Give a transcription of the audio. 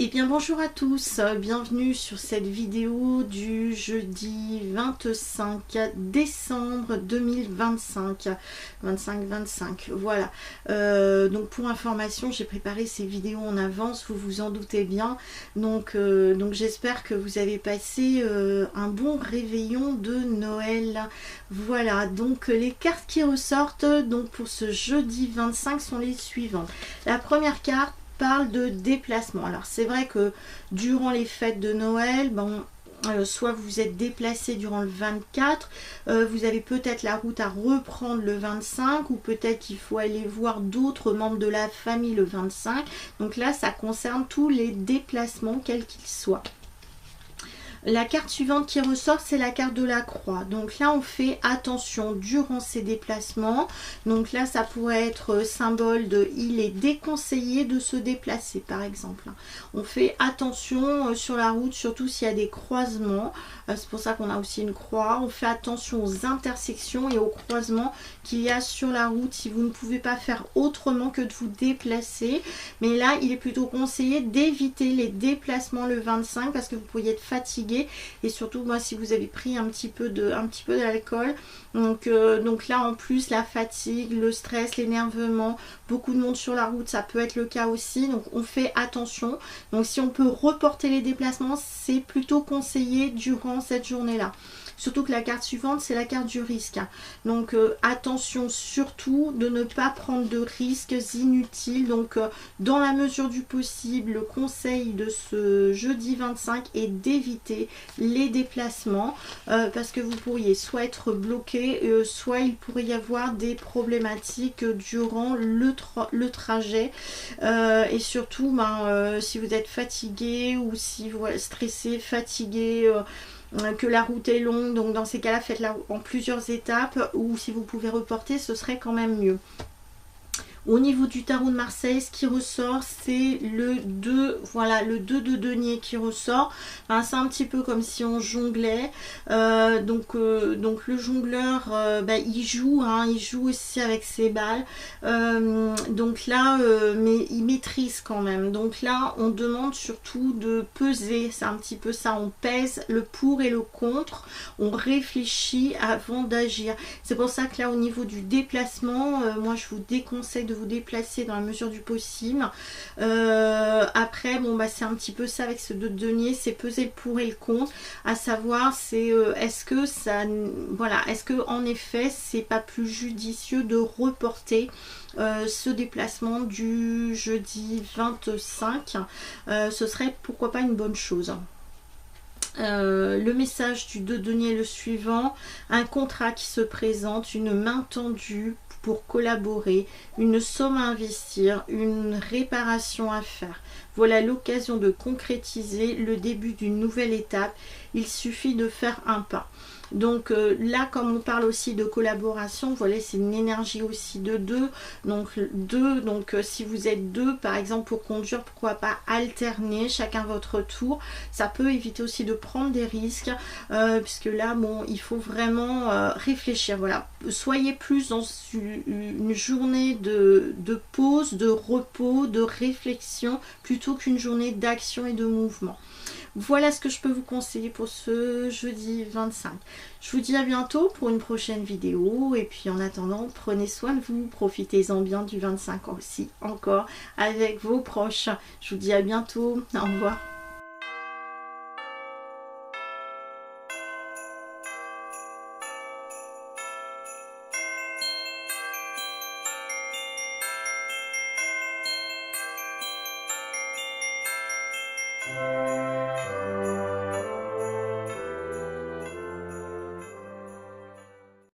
Eh bien bonjour à tous, bienvenue sur cette vidéo du jeudi 25 décembre 2025, 25-25, voilà. Donc pour information, j'ai préparé ces vidéos en avance, vous vous en doutez bien, donc j'espère que vous avez passé un bon réveillon de Noël. Voilà, donc les cartes qui ressortent donc pour ce jeudi 25 sont les suivantes. La première carte parle de déplacement. Alors c'est vrai que durant les fêtes de Noël, bon, soit vous êtes déplacé durant le 24, vous avez peut-être la route à reprendre le 25, ou peut-être qu'il faut aller voir d'autres membres de la famille le 25. Donc là, ça concerne tous les déplacements, quels qu'ils soient. La carte suivante qui ressort, c'est la carte de la croix. Donc là, on fait attention durant ces déplacements. Donc là, ça pourrait être symbole de il est déconseillé de se déplacer, par exemple. On fait attention sur la route, surtout s'il y a des croisements. C'est pour ça qu'on a aussi une croix. On fait attention aux intersections et aux croisements qu'il y a sur la route si vous ne pouvez pas faire autrement que de vous déplacer. Mais là, il est plutôt conseillé d'éviter les déplacements le 25 parce que vous pourriez être fatigué. Et surtout, moi, si vous avez pris un petit peu d'alcool, donc là en plus la fatigue, le stress, l'énervement, beaucoup de monde sur la route, ça peut être le cas aussi. Donc on fait attention. Donc si on peut reporter les déplacements, c'est plutôt conseillé durant cette journée-là. Surtout que la carte suivante, c'est la carte du risque. Donc attention surtout de ne pas prendre de risques inutiles. Donc dans la mesure du possible, le conseil de ce jeudi 25 est d'éviter les déplacements parce que vous pourriez soit être bloqué, soit il pourrait y avoir des problématiques durant le trajet. Et surtout, si vous êtes fatigué ou si vous êtes stressé, fatigué, que la route est longue, donc dans ces cas-là, faites-la en plusieurs étapes, ou si vous pouvez reporter, ce serait quand même mieux. Au niveau du tarot de Marseille, ce qui ressort, c'est le 2, voilà, le 2 de denier qui ressort. Enfin, c'est un petit peu comme si on jonglait. Donc le jongleur, il joue aussi avec ses balles. Donc là, mais il maîtrise quand même. Donc là, on demande surtout de peser. C'est un petit peu ça. On pèse le pour et le contre. On réfléchit avant d'agir. C'est pour ça que là, au niveau du déplacement, moi, je vous déconseille de vous déplacer dans la mesure du possible. Après, bon, c'est un petit peu ça avec ce 2 de denier, c'est peser le pour et le contre, à savoir, c'est est-ce que ça, voilà, est-ce que en effet, c'est pas plus judicieux de reporter ce déplacement du jeudi 25, ce serait pourquoi pas une bonne chose. Le message du 2 de denier est le suivant: un contrat qui se présente, une main tendue pour collaborer, une somme à investir, une réparation à faire. Voilà l'occasion de concrétiser le début d'une nouvelle étape. Il suffit de faire un pas. Donc là, comme on parle aussi de collaboration, voilà, c'est une énergie aussi de deux. Donc si vous êtes deux, par exemple, pour conduire, pourquoi pas alterner chacun votre tour. Ça peut éviter aussi de prendre des risques, puisque là, bon, il faut vraiment réfléchir. Voilà, soyez plus dans une journée de pause, de repos, de réflexion, plutôt qu'une journée d'action et de mouvement. Voilà ce que je peux vous conseiller pour ce jeudi 25. Je vous dis à bientôt pour une prochaine vidéo. Et puis en attendant, prenez soin de vous. Profitez-en bien du 25 aussi, encore, avec vos proches. Je vous dis à bientôt. Au revoir.